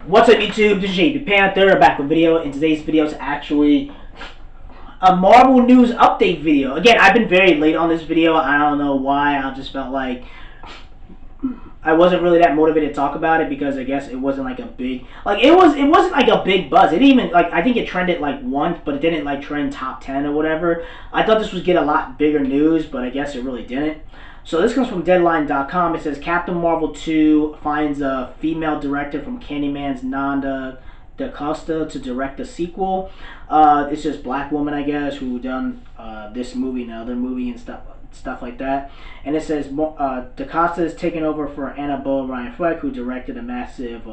What's up, YouTube? This is JB Panther back with a video. In today's video is actually a Marvel news update video. Again, I've been very late on this video. I don't know why. I just felt like I wasn't really that motivated to talk about it because I guess it wasn't like a big it wasn't like a big buzz. It even I think it trended like once, but it didn't like trend top 10 or whatever. I thought this would get a lot bigger news, but I guess it really didn't. So this comes from Deadline.com. It says Captain Marvel 2 finds a female director from Candyman's Nanda Dacosta to direct the sequel. It's just black woman, I guess, who done this movie and other movie and stuff like that. And it says Dacosta is taking over for Annabelle Ryan Fleck, who directed a massive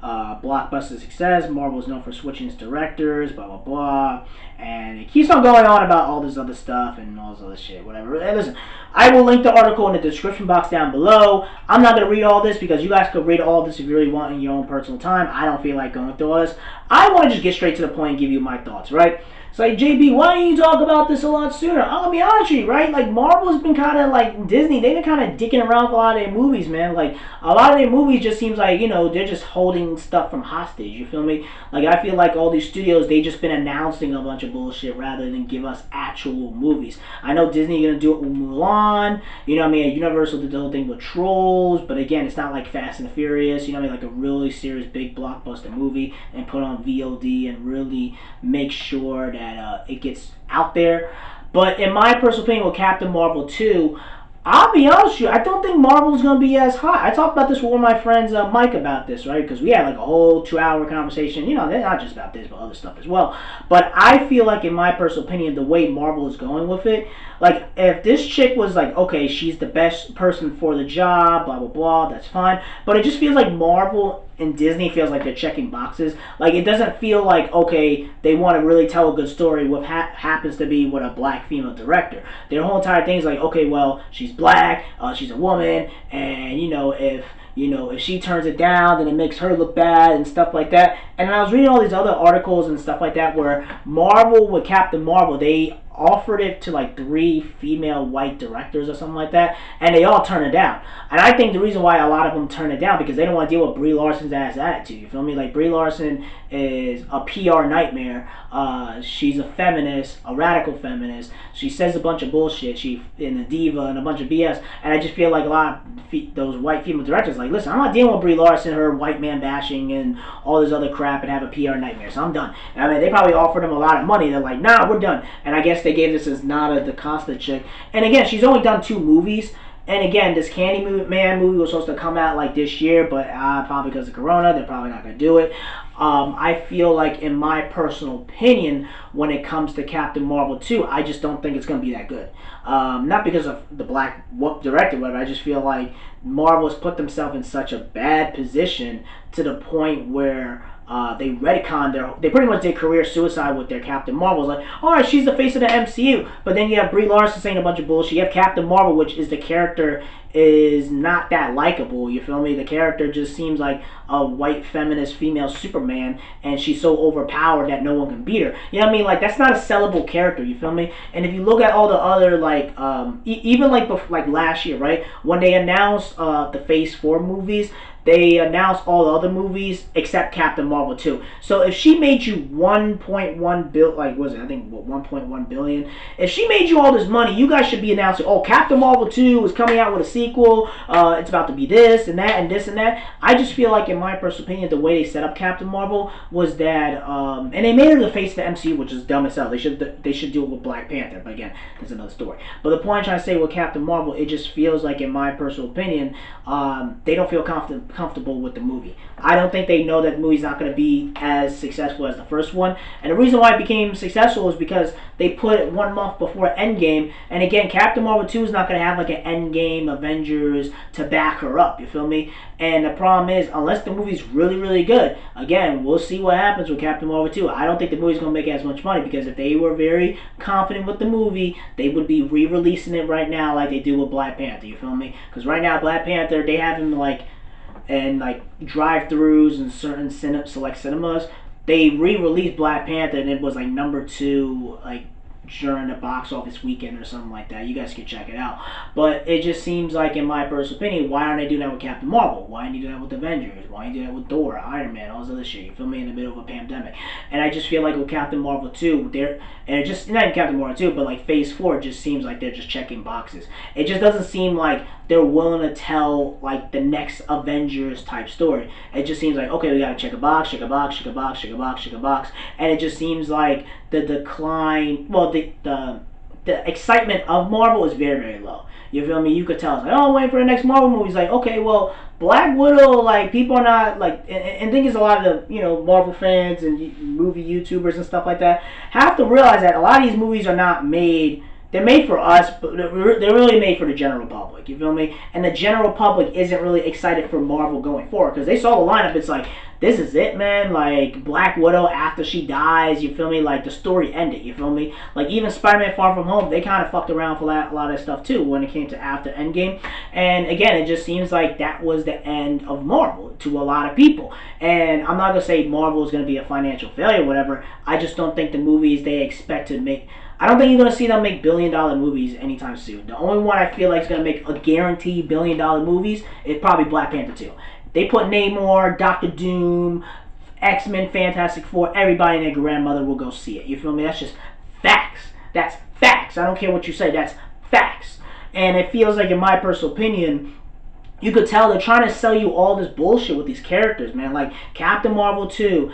blockbuster success. Marvel is known for switching its directors, blah blah blah, and it keeps on going on about all this other stuff and all this other shit, whatever. And listen, I will link the article in the description box down below. I'm not gonna read all this because you guys could read all this if you really want in your own personal time. I don't feel like going through all this. I want to just get straight to the point and give you my thoughts, right? It's like, JB, why didn't you talk about this a lot sooner? I'll be honest with you, right? Like, Marvel's been kind of like Disney. They've been kind of dicking around with a lot of their movies, man. Like, a lot of their movies just seems like, you know, they're just holding stuff from hostage. You feel me? Like, I feel like all these studios, they just been announcing a bunch of bullshit rather than give us actual movies. I know Disney gonna do it with Mulan. You know what I mean? Universal did the whole thing with Trolls. But again, it's not like Fast and Furious. You know what I mean? Like a really serious, big blockbuster movie and put on VOD and really make sure that it gets out there. But in my personal opinion with Captain Marvel 2, I'll be honest with you, I don't think Marvel's going to be as hot. I talked about this with one of my friends, Mike, about this, right? Because we had like a whole 2-hour conversation. You know, not just about this, but other stuff as well. But I feel like, in my personal opinion, the way Marvel is going with it, like, if this chick was like, okay, she's the best person for the job, blah, blah, blah, that's fine. But it just feels like Marvel and Disney feels like they're checking boxes. Like, it doesn't feel like, okay, they want to really tell a good story with happens to be with a black female director. Their whole entire thing is like, okay, well, she's black, she's a woman, and, you know, if she turns it down, then it makes her look bad and stuff like that. And I was reading all these other articles and stuff like that where Marvel, with Captain Marvel, they offered it to like 3 female white directors or something like that, and they all turned it down. And I think the reason why a lot of them turn it down because they don't want to deal with Brie Larson's ass attitude. You feel me? Like, Brie Larson is a PR nightmare. She's a feminist, a radical feminist. She says a bunch of bullshit. She's a diva and a bunch of BS. And I just feel like a lot of those white female directors like, listen, I'm not dealing with Brie Larson, her white man bashing and all this other crap and have a PR nightmare. So I'm done. And I mean, they probably offered them a lot of money. They're like, nah, we're done. And I guess they gave this as Nada Dacosta chick. And again, she's only done 2 movies. And again, this Candyman movie was supposed to come out like this year, but probably because of Corona, they're probably not going to do it. I feel like, in my personal opinion, when it comes to Captain Marvel 2, I just don't think it's going to be that good. Not because of the black director, but I just feel like Marvel has put themselves in such a bad position to the point where they retconned they pretty much did career suicide with their Captain Marvel. It's like, alright, she's the face of the MCU, but then you have Brie Larson saying a bunch of bullshit. You have Captain Marvel, which is the character is not that likable, you feel me? The character just seems like a white feminist female Superman, and she's so overpowered that no one can beat her. You know what I mean? Like, that's not a sellable character, you feel me? And if you look at all the other, like, even like last year, right? When they announced the Phase 4 movies, they announced all the other movies except Captain Marvel 2. So if she made you 1.1 billion, like, was it, I think, what, 1.1 billion? If she made you all this money, you guys should be announcing, oh, Captain Marvel 2 is coming out with a sequel, it's about to be this and that and this and that. I just feel like, in my personal opinion, the way they set up Captain Marvel was that, and they made her the face of the MCU, which is dumb as hell. They should do it with Black Panther, but again, that's another story. But the point I'm trying to say with Captain Marvel, it just feels like, in my personal opinion, they don't feel comfortable with the movie. I don't think they know that the movie's not going to be as successful as the first one. And the reason why it became successful is because they put it 1 month before Endgame. And again, Captain Marvel 2 is not going to have like an Endgame Avengers to back her up. You feel me? And the problem is, unless the movie's really, really good, again, we'll see what happens with Captain Marvel 2. I don't think the movie's going to make as much money, because if they were very confident with the movie, they would be re-releasing it right now like they do with Black Panther. You feel me? Because right now, Black Panther, they have him like and like drive-thrus and certain select cinemas. They re-released Black Panther, and it was like #2 like during the box office weekend or something like that. You guys can check it out. But it just seems like, in my personal opinion, why aren't they doing that with Captain Marvel? Why aren't they doing that with Avengers? Why aren't they doing that with Thor, Iron Man, all this other shit? You feel me? In the middle of a pandemic. And I just feel like with Captain Marvel 2, and it just, not even Captain Marvel 2, but like Phase 4, it just seems like they're just checking boxes. It just doesn't seem like they're willing to tell like the next Avengers type story. It just seems like, okay, we gotta check a box, check a box, check a box, check a box, check a box. And it just seems like the decline, well, the excitement of Marvel is very, very low. You feel me? You could tell. It's like, oh, I'm waiting for the next Marvel movie. It's like, okay, well, Black Widow, like, people are not, like, and think it's a lot of the, Marvel fans and movie YouTubers and stuff like that have to realize that a lot of these movies are not made, they're made for us, but they're really made for the general public. You feel me? And the general public isn't really excited for Marvel going forward because they saw the lineup. It's like, this is it, man. Like, Black Widow, after she dies, you feel me? Like, the story ended, you feel me? Like, even Spider-Man Far From Home, they kind of fucked around for a lot of that stuff, too, when it came to after Endgame. And, again, it just seems like that was the end of Marvel to a lot of people. And I'm not going to say Marvel is going to be a financial failure or whatever. I just don't think the movies they expect to make... I don't think you're going to see them make billion-dollar movies anytime soon. The only one I feel like is going to make a guaranteed billion-dollar movies is probably Black Panther 2. They put Namor, Doctor Doom, X-Men, Fantastic Four, everybody and their grandmother will go see it. You feel me? That's just facts. That's facts. I don't care what you say. That's facts. And it feels like, in my personal opinion, you could tell they're trying to sell you all this bullshit with these characters, man. Like Captain Marvel 2,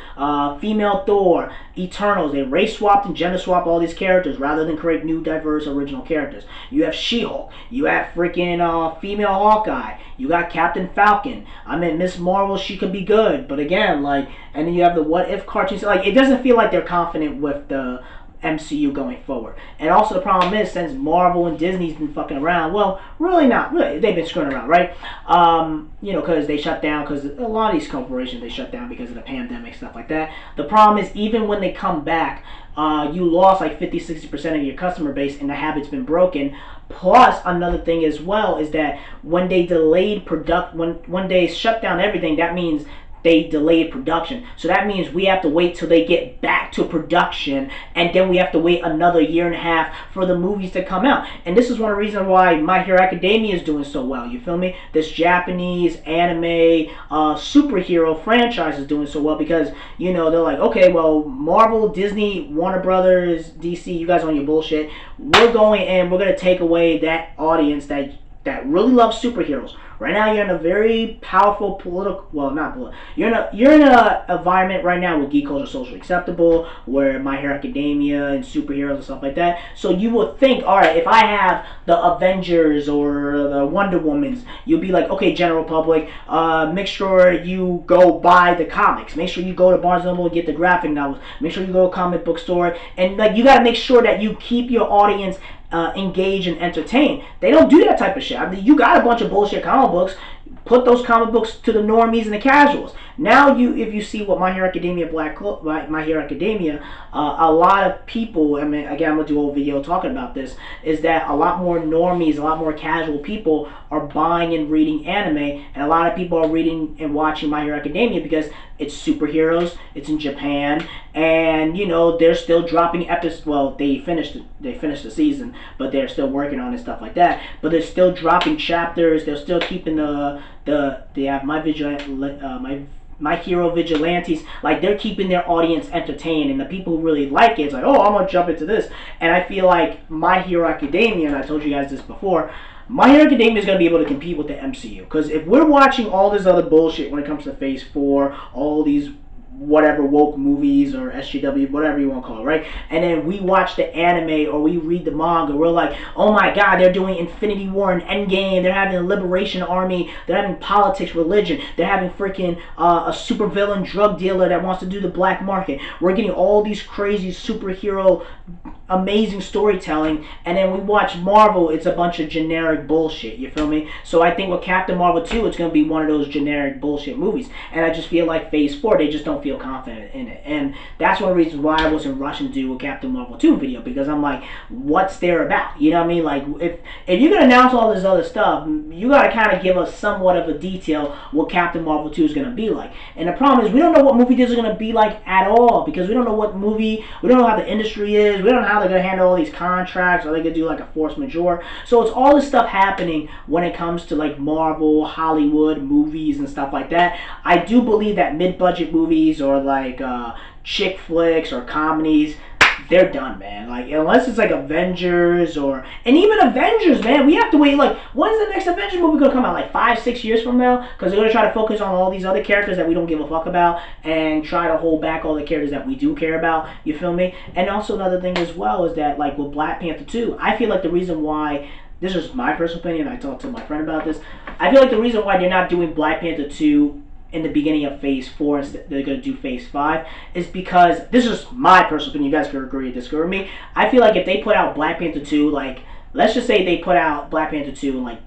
Female Thor, Eternals. They race swapped and gender swapped all these characters rather than create new, diverse, original characters. You have She-Hulk. You have freaking female Hawkeye. You got Captain Falcon. I mean, Miss Marvel, she could be good. But again, like, and then you have the What If cartoons. Like, it doesn't feel like they're confident with the MCU going forward. And also the problem is, since Marvel and Disney's been fucking around, well, really not, really, they've been screwing around, right? Because they shut down, because a lot of these corporations, they shut down because of the pandemic, stuff like that. The problem is, even when they come back, you lost like 50-60% of your customer base and the habit's been broken. Plus, another thing as well is that when they delayed when they shut down everything, that means they delayed production. So that means we have to wait till they get back to production, and then we have to wait another year and a half for the movies to come out. And this is one of the reasons why My Hero Academia is doing so well. You feel me? This Japanese anime superhero franchise is doing so well because, they're like, okay, well, Marvel, Disney, Warner Brothers, DC, you guys on your bullshit. We're going and we're going to take away that audience that really loves superheroes. Right now, you're in a very powerful political, well, not political, you're in a environment right now where geek culture is socially acceptable, where My Hero Academia and superheroes and stuff like that. So you would think, all right, if I have the Avengers or the Wonder Womans, you'll be like, okay, general public, make sure you go buy the comics. Make sure you go to Barnes & Noble and get the graphic novels. Make sure you go to a comic book store. And like, you got to make sure that you keep your audience engage and entertain. They don't do that type of shit. I mean, you got a bunch of bullshit comic books. Put those comic books to the normies and the casuals. Now, if you see what My Hero Academia My Hero Academia, a lot of people, I mean, again, I'm gonna do a whole video talking about this, is that a lot more normies, a lot more casual people are buying and reading anime, and a lot of people are reading and watching My Hero Academia because it's superheroes, it's in Japan, and they're still dropping episodes. Well, they finished the season, but they're still working on it, stuff like that. But they're still dropping chapters. They're still keeping they have My Hero Vigilantes, like, they're keeping their audience entertained, and the people who really like it, it's like, oh, I'm gonna jump into this. And I feel like My Hero Academia, and I told you guys this before, My Hero Academia is going to be able to compete with the MCU. Because if we're watching all this other bullshit when it comes to Phase 4, all these whatever woke movies or SJW, whatever you want to call it, right? And then we watch the anime or we read the manga, we're like, oh my god, they're doing Infinity War and Endgame, they're having a liberation army, they're having politics, religion, they're having freaking a supervillain drug dealer that wants to do the black market. We're getting all these crazy superhero amazing storytelling, and then we watch Marvel, it's a bunch of generic bullshit, you feel me? So I think with Captain Marvel 2, it's going to be one of those generic bullshit movies. And I just feel like Phase 4, they just don't feel confident in it. And that's one of the reasons why I wasn't rushing to do a Captain Marvel 2 video, because I'm like, what's there about? You know what I mean? Like, if you're gonna announce all this other stuff, you gotta kind of give us somewhat of a detail what Captain Marvel 2 is gonna be like. And the problem is, we don't know what movie this is gonna be like at all, because we don't know what movie, we don't know how the industry is, we don't know how they're gonna handle all these contracts. Are they gonna do like a force majeure? So it's all this stuff happening when it comes to like Marvel, Hollywood, movies, and stuff like that. I do believe that mid-budget movies or like chick flicks or comedies, they're done, man. Like, unless it's like Avengers and even Avengers, man, we have to wait. Like, when's the next Avengers movie gonna come out? Like 5-6 years from now? Because they're gonna try to focus on all these other characters that we don't give a fuck about and try to hold back all the characters that we do care about. You feel me? And also another thing as well is that, like, with Black Panther 2, I feel like the reason why, this is my personal opinion, I talked to my friend about this, I feel like the reason why they're not doing Black Panther 2 in the beginning of phase 4 instead they're going to do phase 5 is because, this is my personal opinion, you guys can agree or disagree with me, I feel like if they put out Black Panther 2, like, let's just say they put out Black Panther 2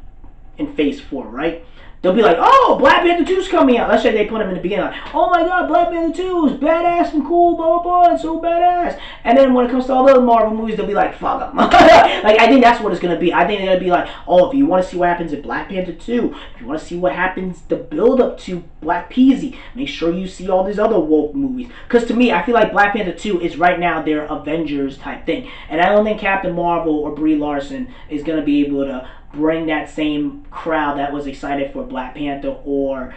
in phase 4, right? They'll be like, oh, Black Panther 2's coming out. Let's say they put them in the beginning, like, oh my god, Black Panther 2 is badass and cool, blah, blah, blah, it's so badass. And then when it comes to all the other Marvel movies, they'll be like, fuck them. Like, I think that's what it's going to be. I think they're going to be like, oh, if you want to see what happens in Black Panther 2, if you want to see what happens, the build up to Black Peasy, make sure you see all these other woke movies. Because to me, I feel like Black Panther 2 is right now their Avengers type thing. And I don't think Captain Marvel or Brie Larson is going to be able to bring that same crowd that was excited for Black Panther or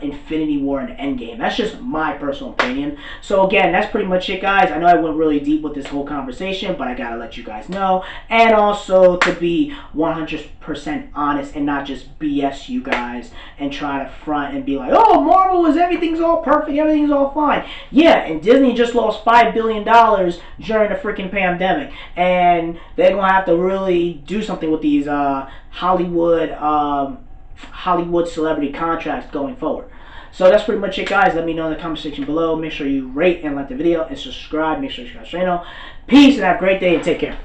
Infinity War and Endgame. That's just my personal opinion. So again, that's pretty much it, guys. I know I went really deep with this whole conversation, but I gotta let you guys know. And also to be 100% honest and not just BS you guys and try to front and be like, oh, Marvel is, everything's all perfect, everything's all fine. Yeah, and Disney just lost $5 billion during the freaking pandemic. And they're gonna have to really do something with these Hollywood celebrity contracts going forward. So that's pretty much it, guys. Let me know in the comment section below. Make sure you rate and like the video and subscribe. Make sure you subscribe to the channel. Peace and have a great day and take care.